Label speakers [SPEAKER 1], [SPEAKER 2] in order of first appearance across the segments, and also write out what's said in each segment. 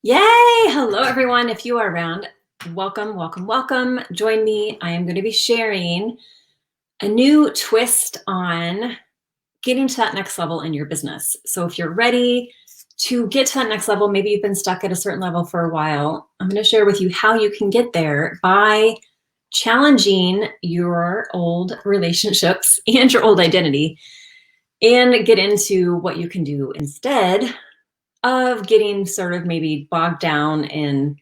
[SPEAKER 1] Yay! Hello, everyone. If you are around, welcome, welcome, welcome. Join me. I am going to be sharing a new twist on getting to that next level in your business. So if you're ready to get to that next level, maybe you've been stuck at a certain level for a while, I'm going to share with you how you can get there by challenging your old relationships and your old identity and get into what you can do instead of getting sort of maybe bogged down in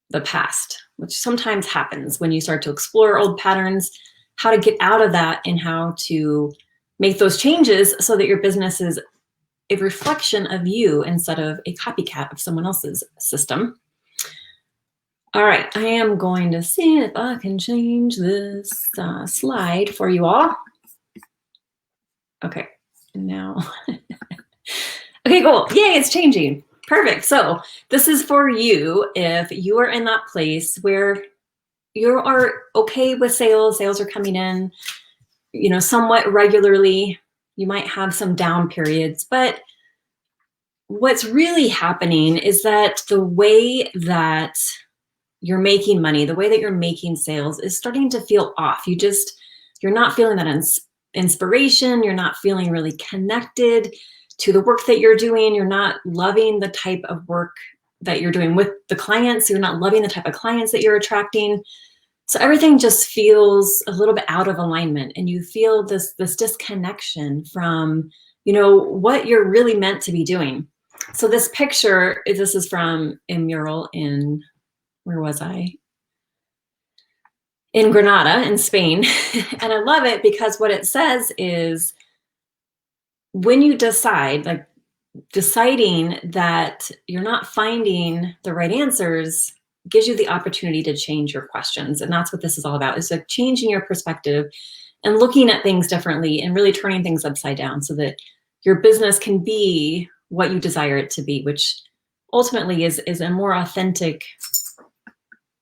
[SPEAKER 1] the past, which sometimes happens when you start to explore old patterns, how to get out of that and how to make those changes so that your business is a reflection of you instead of a copycat of someone else's system. All right, I am going to see if I can change this slide for you all. Okay, now. Okay, cool. Yay, it's changing. Perfect. So this is for you if you are in that place where you are okay with sales are coming in, somewhat regularly. You might have some down periods, but what's really happening is that the way that you're making money, the way that you're making sales is starting to feel off. You're not feeling that inspiration. You're not feeling really connected to the work that you're doing. You're not loving the type of work that you're doing with the clients. You're not loving the type of clients that you're attracting. So everything just feels a little bit out of alignment, and you feel this disconnection from, what you're really meant to be doing. So this picture, this is from a mural in, where was I? In Granada, in Spain. And I love it because what it says is, when you deciding that you're not finding the right answers gives you the opportunity to change your questions. And that's what this is all about, is like changing your perspective and looking at things differently and really turning things upside down so that your business can be what you desire it to be, which ultimately is a more authentic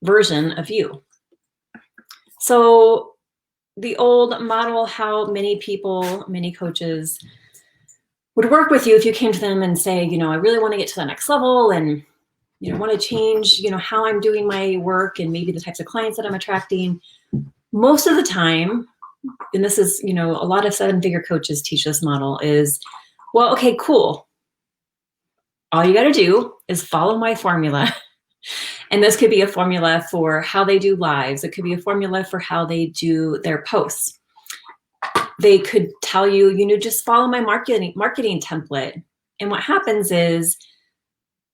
[SPEAKER 1] version of you. So the old model, how many coaches would work with you if you came to them and say, I really want to get to the next level and, want to change, how I'm doing my work and maybe the types of clients that I'm attracting. Most of the time, and this is, a lot of 7-figure coaches teach this model is, well, okay, cool. All you got to do is follow my formula. And this could be a formula for how they do lives. It could be a formula for how they do their posts. They could tell you, just follow my marketing template. And what happens is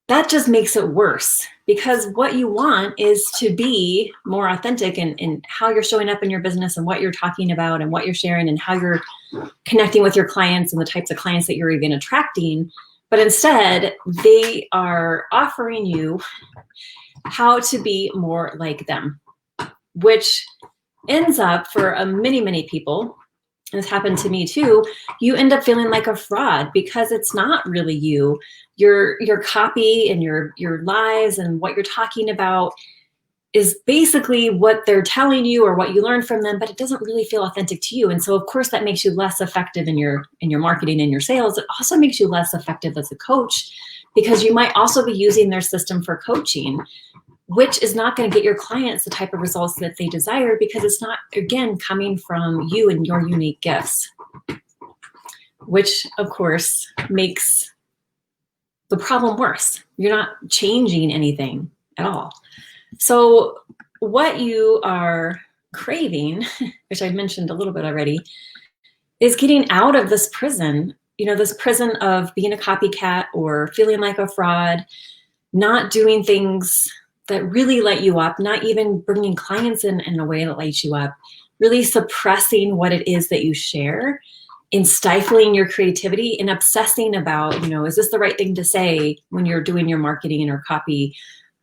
[SPEAKER 1] that just makes it worse, because what you want is to be more authentic in how you're showing up in your business and what you're talking about and what you're sharing and how you're connecting with your clients and the types of clients that you're even attracting. But instead, they are offering you how to be more like them, which ends up for many, many people, and it's happened to me too, you end up feeling like a fraud because it's not really you. Your copy and your lies and what you're talking about is basically what they're telling you or what you learned from them, but it doesn't really feel authentic to you. And so of course that makes you less effective in your marketing and your sales. It also makes you less effective as a coach because you might also be using their system for coaching, which is not going to get your clients the type of results that they desire because it's not, again, coming from you and your unique gifts, which of course makes the problem worse. You're not changing anything at all. So what you are craving, which I mentioned a little bit already, is getting out of this prison, this prison of being a copycat or feeling like a fraud, not doing things that really light you up, not even bringing clients in a way that lights you up, really suppressing what it is that you share and stifling your creativity and obsessing about, is this the right thing to say when you're doing your marketing or copy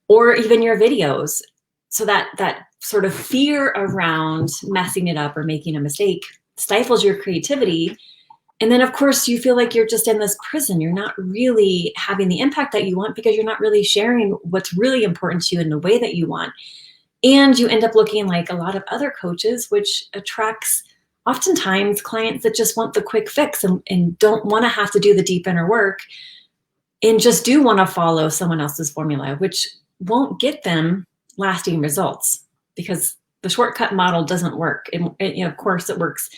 [SPEAKER 1] or even your videos? So that sort of fear around messing it up or making a mistake stifles your creativity. And then, of course, you feel like you're just in this prison. You're not really having the impact that you want because you're not really sharing what's really important to you in the way that you want. And you end up looking like a lot of other coaches, which attracts oftentimes clients that just want the quick fix and don't want to have to do the deep inner work. and just do want to follow someone else's formula, which won't get them lasting results, because the shortcut model doesn't work. And of course it works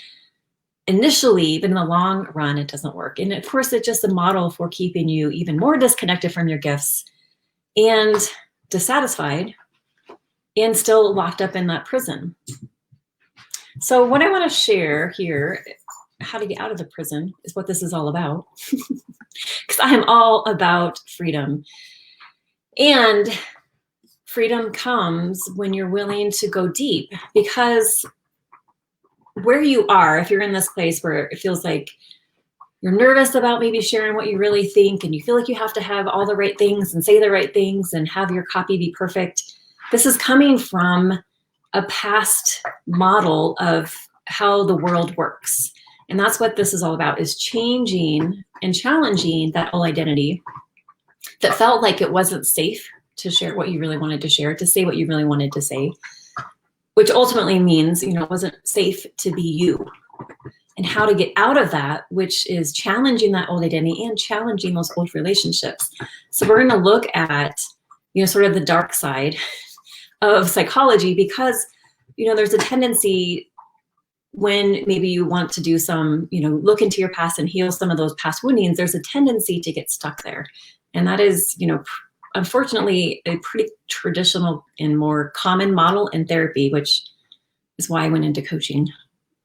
[SPEAKER 1] initially, but in the long run, it doesn't work. And of course, it's just a model for keeping you even more disconnected from your gifts and dissatisfied and still locked up in that prison. So what I want to share here, how to get out of the prison, is what this is all about. Because I am all about freedom. And freedom comes when you're willing to go deep, because where you are, if you're in this place where it feels like you're nervous about maybe sharing what you really think, and you feel like you have to have all the right things and say the right things and have your copy be perfect, this is coming from a past model of how the world works. And that's what this is all about, is changing and challenging that old identity that felt like it wasn't safe to share what you really wanted to share, to say what you really wanted to say, which ultimately means, it wasn't safe to be you. And how to get out of that, which is challenging that old identity and challenging those old relationships. So we're going to look at, sort of the dark side of psychology, because, there's a tendency when maybe you want to do some, look into your past and heal some of those past woundings, there's a tendency to get stuck there. And that is, unfortunately, a pretty traditional and more common model in therapy, which is why I went into coaching.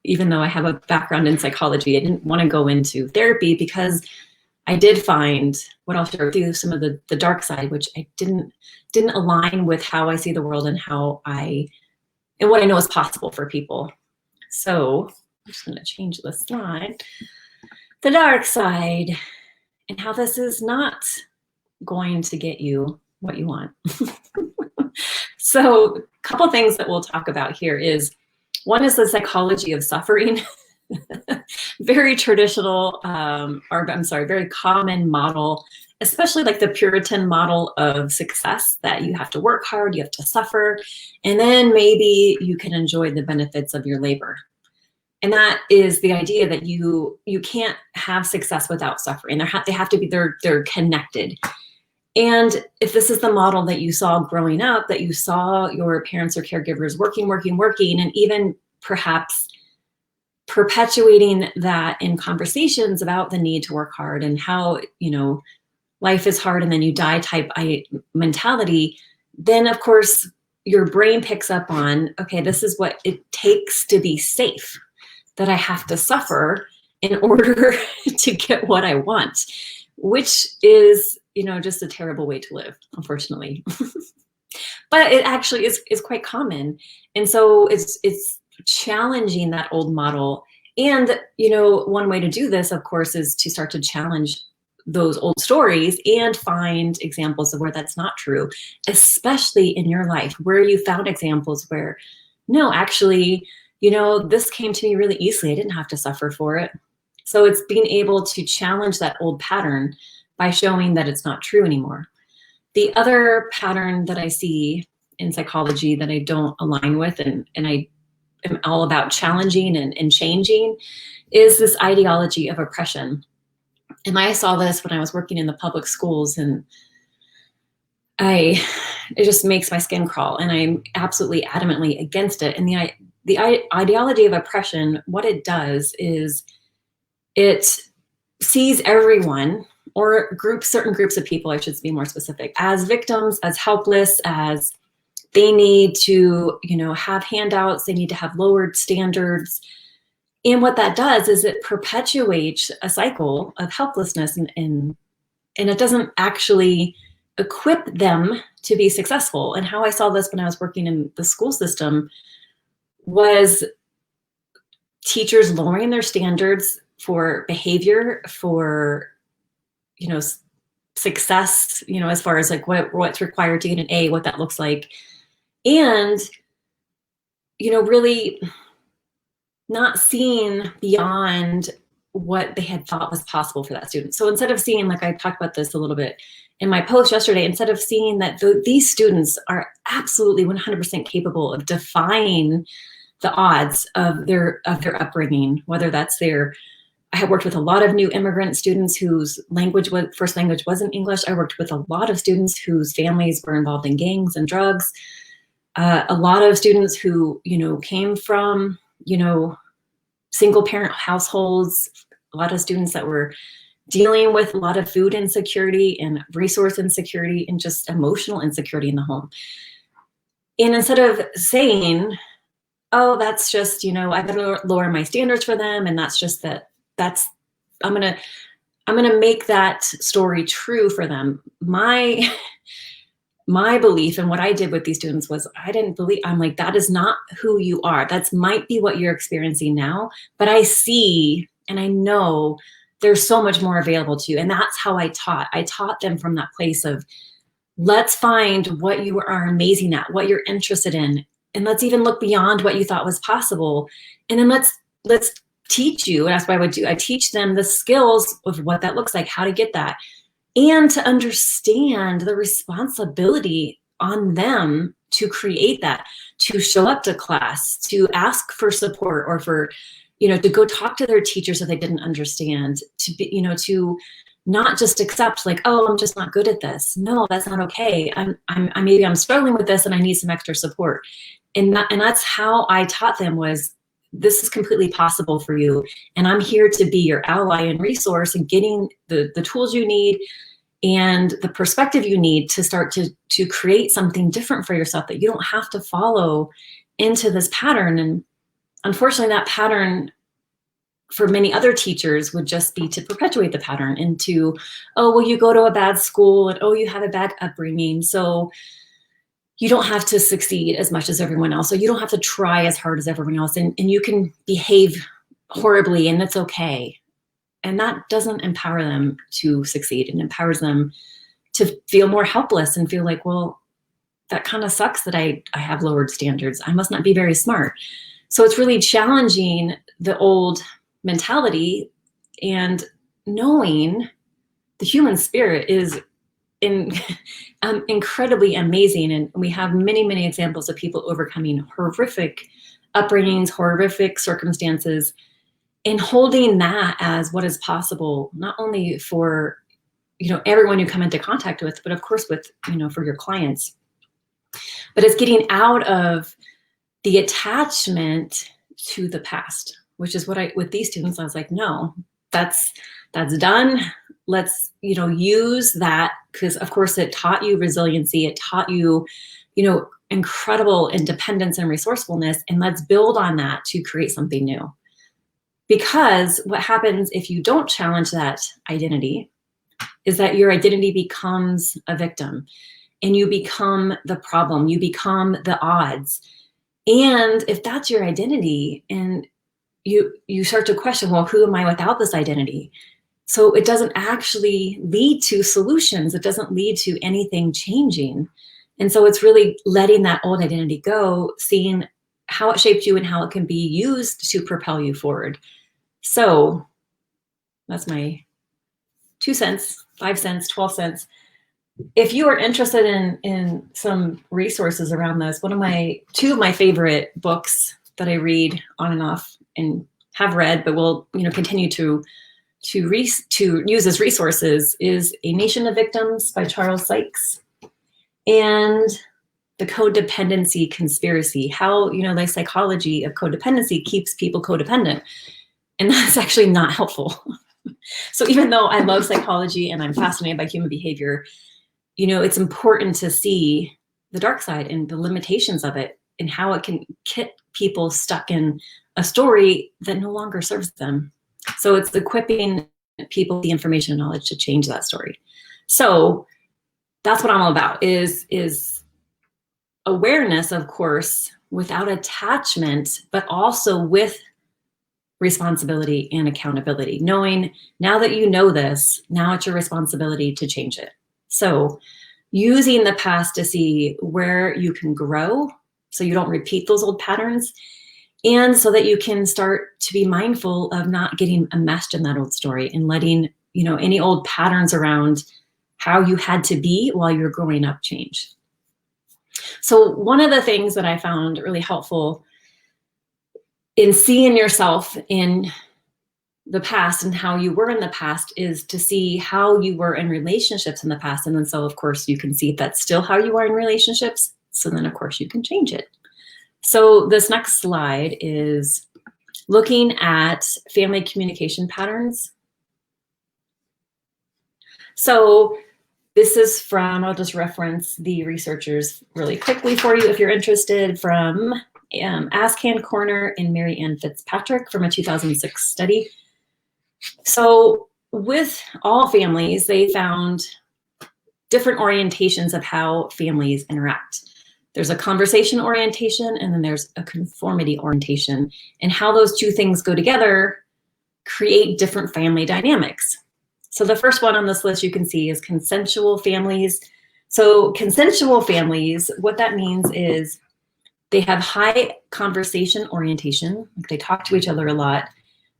[SPEAKER 1] Even though I have a background in psychology, I didn't want to go into therapy, because I did find, what I'll share with you, some of the dark side, which I didn't align with how I see the world and and what I know is possible for people. So I'm just going to change the slide. The dark side, and how this is not going to get you what you want. So a couple things that we'll talk about here is, one is the psychology of suffering. Very traditional, very common model, especially like the Puritan model of success, that you have to work hard, you have to suffer, and then maybe you can enjoy the benefits of your labor. And that is the idea that you can't have success without suffering. They have to be, they're connected. And if this is the model that you saw growing up, that you saw your parents or caregivers working, and even perhaps perpetuating that in conversations about the need to work hard and how, life is hard and then you die type mentality, then of course your brain picks up on, okay, this is what it takes to be safe, that I have to suffer in order to get what I want, which is, just a terrible way to live, unfortunately. But it actually is quite common. And so it's challenging that old model. And, one way to do this, of course, is to start to challenge those old stories and find examples of where that's not true, especially in your life, where you found examples where, no, actually, this came to me really easily. I didn't have to suffer for it. So it's being able to challenge that old pattern by showing that it's not true anymore. The other pattern that I see in psychology that I don't align with, and I am all about challenging and changing, is this ideology of oppression. And I saw this when I was working in the public schools, and it just makes my skin crawl, and I'm absolutely adamantly against it. And the ideology of oppression, what it does is it sees everyone, or certain groups of people, I should be more specific, as victims, as helpless, as they need to, have handouts, they need to have lowered standards. And what that does is it perpetuates a cycle of helplessness, and it doesn't actually equip them to be successful. And how I saw this when I was working in the school system was teachers lowering their standards for behavior, for success, as far as like what's required to get an A, what that looks like. And, really not seeing beyond what they had thought was possible for that student. So instead of seeing, like I talked about this a little bit in my post yesterday, instead of seeing that these students are absolutely 100% capable of defying the odds of their upbringing, whether that's their I have worked with a lot of new immigrant students whose first language wasn't English. I worked with a lot of students whose families were involved in gangs and drugs. A lot of students who, came from, single parent households. A lot of students that were dealing with a lot of food insecurity and resource insecurity and just emotional insecurity in the home. And instead of saying, oh, that's just, I better lower my standards for them, and that's just I'm gonna make that story true for them. My belief and what I did with these students was I'm like, that is not who you are. That might be what you're experiencing now, but I see and I know there's so much more available to you. And that's how I taught. I taught them from that place of, let's find what you are amazing at, what you're interested in, and let's even look beyond what you thought was possible. And then let's teach you, and that's what I would do. I teach them the skills of what that looks like, how to get that, and to understand the responsibility on them to create that, to show up to class, to ask for support, or for, to go talk to their teachers if they didn't understand, to be, to not just accept like, oh, I'm just not good at this. No, that's not okay. Maybe I'm struggling with this and I need some extra support. And that's how I taught them was, this is completely possible for you. And I'm here to be your ally and resource and getting the tools you need and the perspective you need to start to create something different for yourself, that you don't have to follow into this pattern. And unfortunately, that pattern for many other teachers would just be to perpetuate the pattern into, oh, well, you go to a bad school, and oh, you have a bad upbringing, so you don't have to succeed as much as everyone else, so you don't have to try as hard as everyone else, and you can behave horribly and that's okay. And that doesn't empower them to succeed. It empowers them to feel more helpless and feel like, well, that kind of sucks that I have lowered standards. I must not be very smart. So it's really challenging the old mentality and knowing the human spirit is incredibly amazing. And we have many, many examples of people overcoming horrific upbringings, horrific circumstances, and holding that as what is possible, not only for, everyone you come into contact with, but of course with, for your clients. But it's getting out of the attachment to the past, which is what with these students, I was like, no, that's done. Let's, use that, because of course it taught you resiliency. It taught you, incredible independence and resourcefulness. And let's build on that to create something new. Because what happens if you don't challenge that identity is that your identity becomes a victim, and you become the problem, you become the odds. And if that's your identity, and you start to question, well, who am I without this identity? So it doesn't actually lead to solutions. It doesn't lead to anything changing. And so it's really letting that old identity go, seeing how it shaped you and how it can be used to propel you forward. So that's my 2 cents, 5 cents, 12 cents. If you are interested in some resources around this, two of my favorite books that I read on and off and have read, but will continue to use as resources, is A Nation of Victims by Charles Sykes, and The Codependency Conspiracy, how the psychology of codependency keeps people codependent. And that's actually not helpful. So even though I love psychology and I'm fascinated by human behavior, it's important to see the dark side and the limitations of it, and how it can get people stuck in a story that no longer serves them. So it's equipping people with the information and knowledge to change that story. So that's what I'm all about, is awareness, of course, without attachment, but also with responsibility and accountability. Knowing now that you know this, now it's your responsibility to change it. So using the past to see where you can grow so you don't repeat those old patterns, and so that you can start to be mindful of not getting enmeshed in that old story and letting, any old patterns around how you had to be while you're growing up change. So one of the things that I found really helpful in seeing yourself in the past and how you were in the past is to see how you were in relationships in the past. And then so of course you can see if that's still how you are in relationships. So then of course you can change it. So this next slide is looking at family communication patterns. So this is from, I'll just reference the researchers really quickly for you if you're interested, from Ascan Corner and Mary Ann Fitzpatrick from a 2006 study. So with all families, they found different orientations of how families interact. There's a conversation orientation and then there's a conformity orientation, and how those two things go together create different family dynamics. So the first one on this list you can see is consensual families. So consensual families, what that means is they have high conversation orientation, like they talk to each other a lot,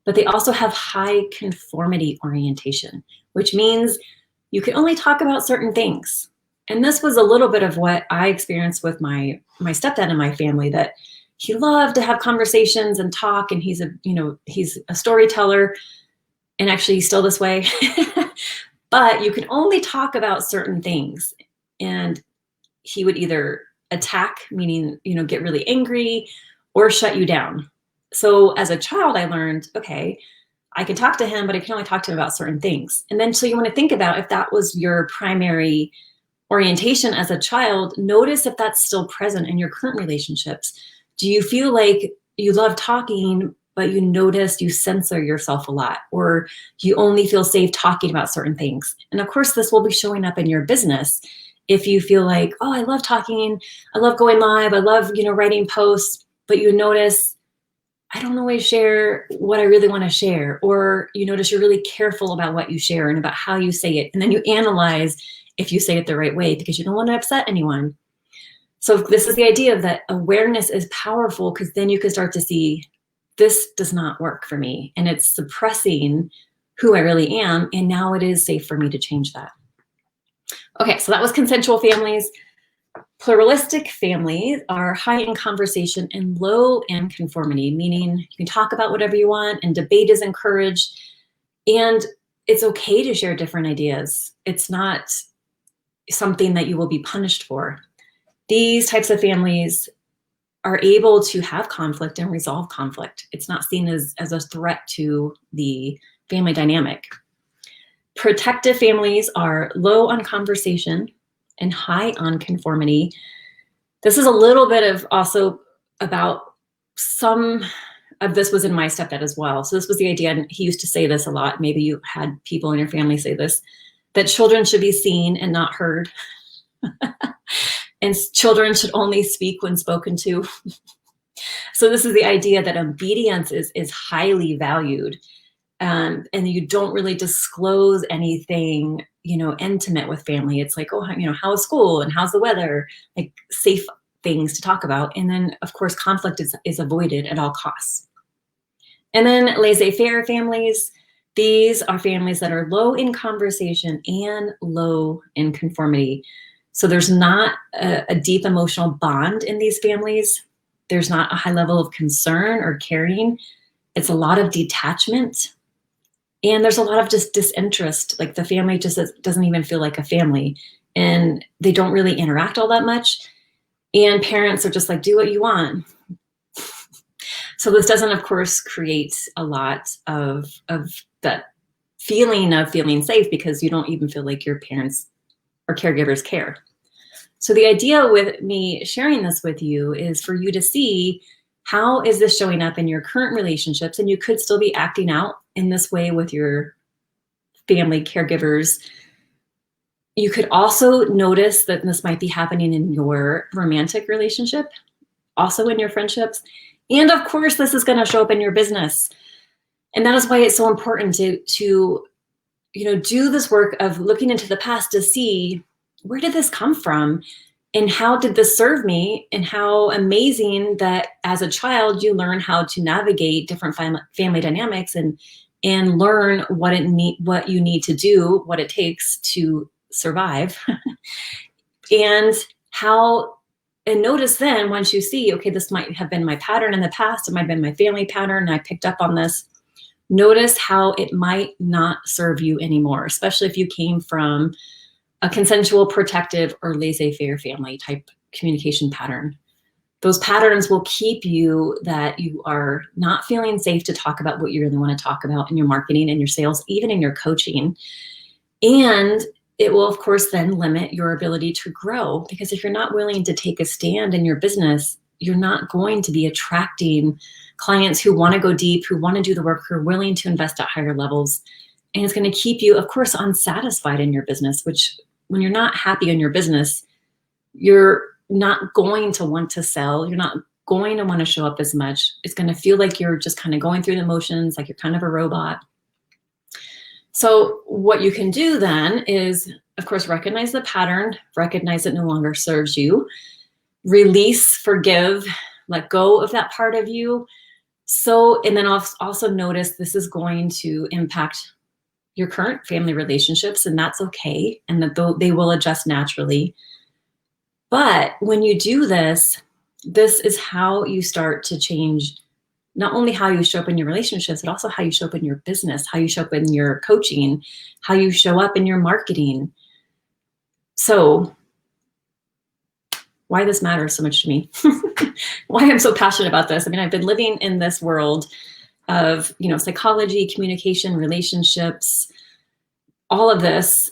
[SPEAKER 1] but they also have high conformity orientation, which means you can only talk about certain things. And this was a little bit of what I experienced with my stepdad and my family, that he loved to have conversations and talk, and he's a storyteller, and actually he's still this way. But you can only talk about certain things, and he would either attack, meaning get really angry, or shut you down. So as a child, I learned, okay, I can talk to him, but I can only talk to him about certain things. And then so you want to think about if that was your primary orientation as a child, notice if that's still present in your current relationships. Do you feel like you love talking, but you notice you censor yourself a lot, or you only feel safe talking about certain things? And of course, this will be showing up in your business. If you feel like, oh, I love talking, I love going live, I love, writing posts, but you notice, I don't always share what I really want to share, or you notice you're really careful about what you share and about how you say it. And then you analyze if you say it the right way because you don't want to upset anyone. So this is the idea of that awareness is powerful, because then you can start to see, this does not work for me, and it's suppressing who I really am, and now it is safe for me to change that. Okay, so that was consensual families. Pluralistic families are high in conversation and low in conformity, meaning you can talk about whatever you want and debate is encouraged, and it's okay to share different ideas. It's not something that you will be punished for. These types of families are able to have conflict and resolve conflict. It's not seen as a threat to the family dynamic. Protective families are low on conversation and high on conformity. This is a little bit of also about some of this was in my stepdad as well. So this was the idea, and he used to say this a lot, maybe you had people in your family say this, that children should be seen and not heard. And children should only speak when spoken to. So this is the idea that obedience is highly valued. And you don't really disclose anything, intimate with family. It's like, oh, how's school and how's the weather? Like safe things to talk about. And then of course, conflict is avoided at all costs. And then laissez-faire families. These are families that are low in conversation and low in conformity. So there's not a deep emotional bond in these families. There's not a high level of concern or caring. It's a lot of detachment. And there's a lot of just disinterest. Like the family just doesn't even feel like a family, and they don't really interact all that much. And parents are just like, do what you want. So this doesn't, of course, create a lot of that feeling of feeling safe, because you don't even feel like your parents or caregivers care. So the idea with me sharing this with you is for you to see, how is this showing up in your current relationships? And you could still be acting out in this way with your family caregivers. You could also notice that this might be happening in your romantic relationship, also in your friendships. And of course, this is going to show up in your business. And that is why it's so important to do this work of looking into the past to see, where did this come from? And how did this serve me? And how amazing that as a child, you learn how to navigate different family dynamics and learn what you need to do, what it takes to survive. And notice then, once you see, okay, this might have been my pattern in the past, it might have been my family pattern, and I picked up on this. Notice how it might not serve you anymore, especially if you came from a consensual, protective, or laissez-faire family type communication pattern. Those patterns will keep you that you are not feeling safe to talk about what you really want to talk about in your marketing and your sales, even in your coaching. And it will, of course, then limit your ability to grow, because if you're not willing to take a stand in your business, you're not going to be attracting clients who want to go deep, who want to do the work, who are willing to invest at higher levels. And it's going to keep you, of course, unsatisfied in your business, which when you're not happy in your business, you're not going to want to sell. You're not going to want to show up as much. It's going to feel like you're just kind of going through the motions, like you're kind of a robot. So what you can do then is, of course, recognize the pattern, recognize it no longer serves you, release, forgive, let go of that part of you. So, and then also notice this is going to impact your current family relationships, and that's okay, and that they will adjust naturally. But when you do this, this is how you start to change not only how you show up in your relationships, but also how you show up in your business, how you show up in your coaching, how you show up in your marketing. So why this matters so much to me, why I'm so passionate about this. I mean, I've been living in this world of, psychology, communication, relationships, all of this,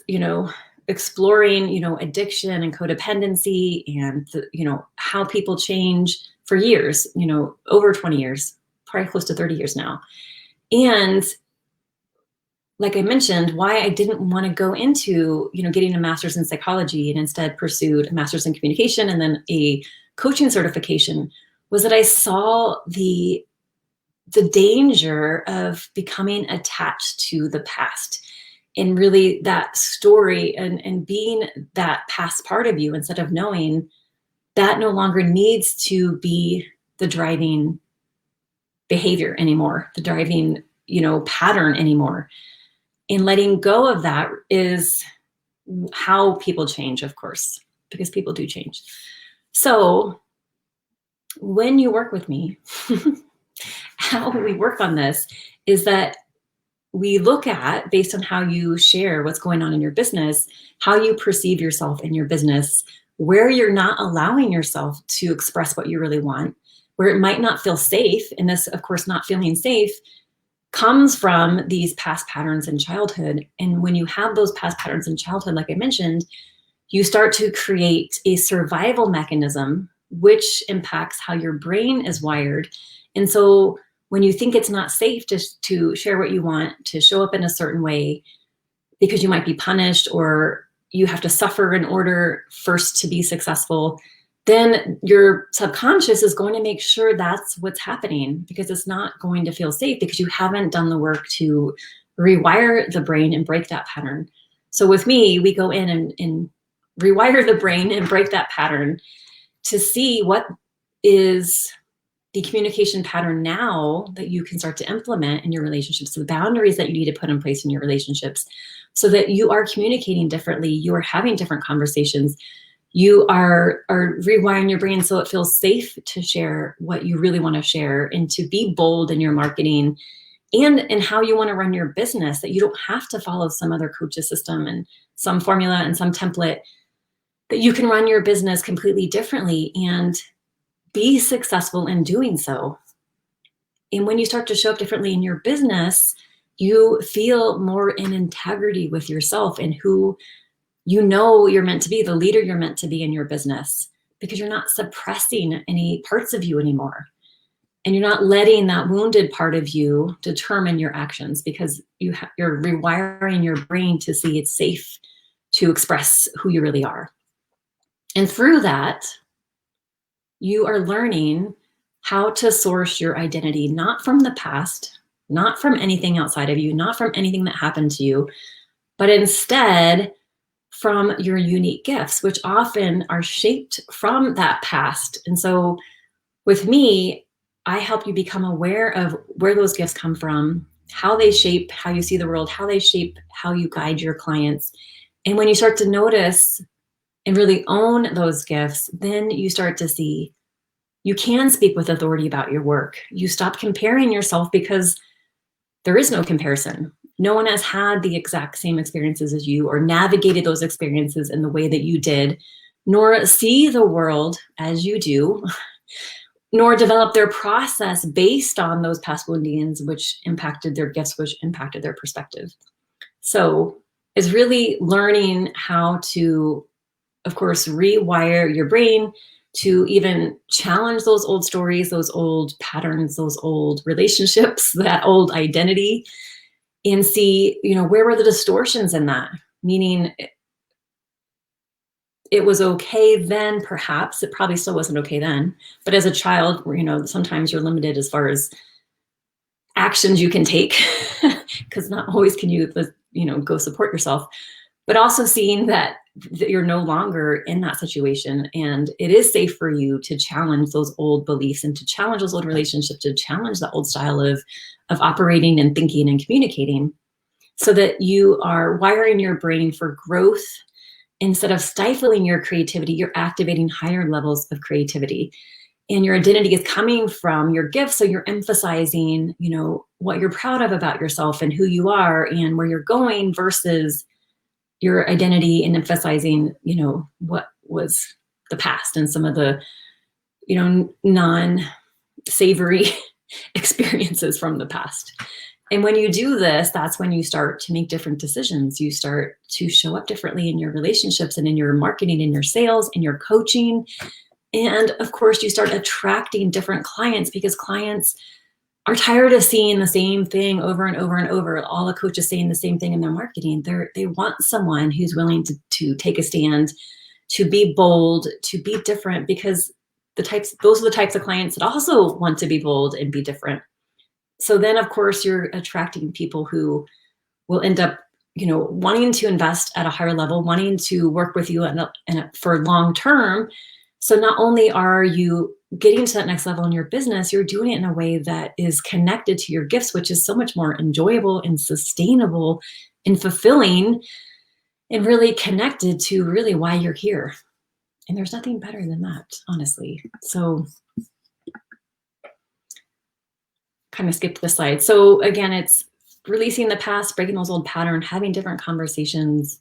[SPEAKER 1] exploring, addiction and codependency and, how people change for years, over 20 years, probably close to 30 years now. And like I mentioned, why I didn't want to go into, getting a master's in psychology and instead pursued a master's in communication and then a coaching certification was that I saw the danger of becoming attached to the past and really that story and being that past part of you, instead of knowing that no longer needs to be the driving behavior anymore, the driving, pattern anymore. And letting go of that is how people change, of course, because people do change. So when you work with me, how we work on this is that we look at, based on how you share what's going on in your business, how you perceive yourself in your business, where you're not allowing yourself to express what you really want, where it might not feel safe. And this, of course, not feeling safe comes from these past patterns in childhood. And when you have those past patterns in childhood, like I mentioned, you start to create a survival mechanism, which impacts how your brain is wired. And so when you think it's not safe to share what you want, to show up in a certain way, because you might be punished or you have to suffer in order first to be successful, then your subconscious is going to make sure that's what's happening, because it's not going to feel safe because you haven't done the work to rewire the brain and break that pattern. So with me, we go in and rewire the brain and break that pattern to see what is the communication pattern now that you can start to implement in your relationships, the boundaries that you need to put in place in your relationships so that you are communicating differently, you are having different conversations, you are rewiring your brain so it feels safe to share what you really want to share and to be bold in your marketing and in how you want to run your business, that you don't have to follow some other coach's system and some formula and some template, that you can run your business completely differently and be successful in doing so. And when you start to show up differently in your business, you feel more in integrity with yourself and who you're meant to be, the leader you're meant to be in your business, because you're not suppressing any parts of you anymore. And you're not letting that wounded part of you determine your actions, because you're rewiring your brain to see it's safe to express who you really are. And through that, you are learning how to source your identity, not from the past, not from anything outside of you, not from anything that happened to you, but instead from your unique gifts, which often are shaped from that past. And so with me, I help you become aware of where those gifts come from, how they shape how you see the world, how they shape how you guide your clients. And when you start to notice and really own those gifts, then you start to see you can speak with authority about your work. You stop comparing yourself, because there is no comparison. No one has had the exact same experiences as you or navigated those experiences in the way that you did, nor see the world as you do, nor develop their process based on those past woundings, which impacted their gifts, which impacted their perspective. So it's really learning how to, of course, rewire your brain to even challenge those old stories, those old patterns, those old relationships, that old identity, and see, where were the distortions in that? Meaning it was okay then, perhaps. It probably still wasn't okay then. But as a child, sometimes you're limited as far as actions you can take, because not always can you, go support yourself. But also seeing that you're no longer in that situation, and it is safe for you to challenge those old beliefs and to challenge those old relationships, to challenge that old style of operating and thinking and communicating, so that you are wiring your brain for growth. Instead of stifling your creativity, you're activating higher levels of creativity. And your identity is coming from your gifts. So you're emphasizing, what you're proud of about yourself and who you are and where you're going, versus your identity and emphasizing, what was the past and some of the, non-savory experiences from the past. And when you do this, that's when you start to make different decisions. You start to show up differently in your relationships and in your marketing, in your sales, in your coaching. And of course, you start attracting different clients, because clients are tired of seeing the same thing over and over and over. All the coaches saying the same thing in their marketing. They want someone who's willing to take a stand, to be bold, to be different, because those are the types of clients that also want to be bold and be different. So then, of course, you're attracting people who will end up, wanting to invest at a higher level, wanting to work with you for long term. So not only are you getting to that next level in your business, you're doing it in a way that is connected to your gifts, which is so much more enjoyable and sustainable and fulfilling, and really connected to really why you're here. And there's nothing better than that, honestly. So kind of skipped the slide. So again, it's releasing the past, breaking those old patterns, having different conversations,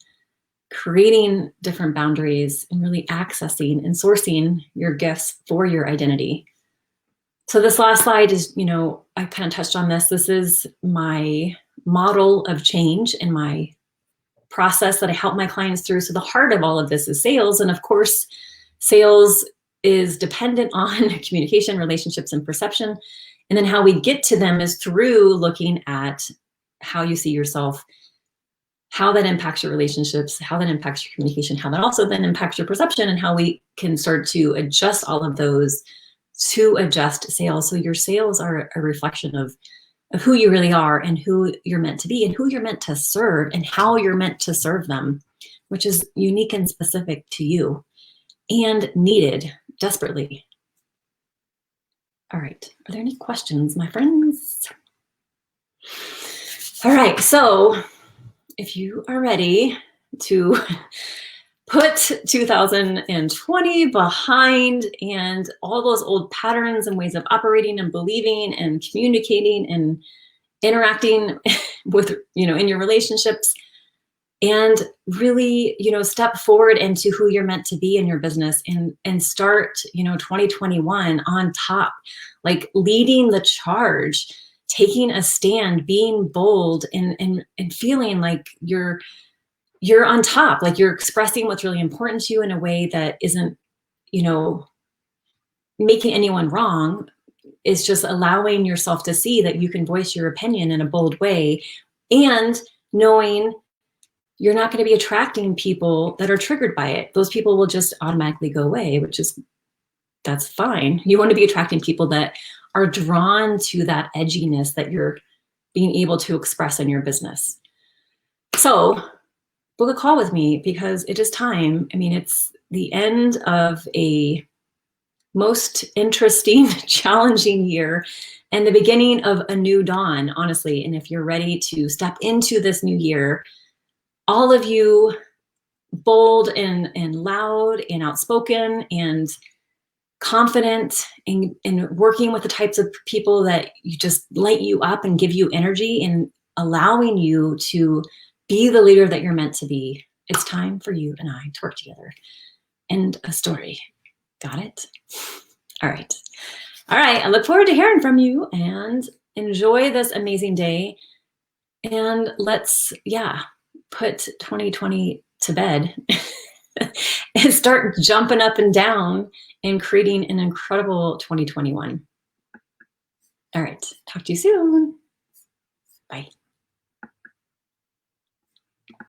[SPEAKER 1] creating different boundaries, and really accessing and sourcing your gifts for your identity. So this last slide is, I kind of touched on this. This is my model of change and my process that I help my clients through. So the heart of all of this is sales. And of course, sales is dependent on communication, relationships, and perception. And then how we get to them is through looking at how you see yourself, how that impacts your relationships, how that impacts your communication, how that also then impacts your perception, and how we can start to adjust all of those to adjust sales. So your sales are a reflection of who you really are and who you're meant to be and who you're meant to serve and how you're meant to serve them, which is unique and specific to you and needed desperately. All right, are there any questions, my friends? All right, so if you are ready to put 2020 behind and all those old patterns and ways of operating and believing and communicating and interacting with, in your relationships, and really, step forward into who you're meant to be in your business, and start, 2021 on top, like leading the charge, taking a stand, being bold, and feeling like you're on top, like you're expressing what's really important to you in a way that isn't, making anyone wrong. It's just allowing yourself to see that you can voice your opinion in a bold way, and knowing you're not going to be attracting people that are triggered by it. Those people will just automatically go away, that's fine. You want to be attracting people that are drawn to that edginess that you're being able to express in your business. So book a call with me, because it is time. I mean, it's the end of a most interesting, challenging year and the beginning of a new dawn, honestly. And if you're ready to step into this new year, all of you bold and loud and outspoken and confident in working with the types of people that you just light you up and give you energy and allowing you to be the leader that you're meant to be. It's time for you and I to work together. End of story. Got it? All right. All right. I look forward to hearing from you, and enjoy this amazing day. And let's, put 2020 to bed and start jumping up and down and creating an incredible 2021. All right. Talk to you soon. Bye.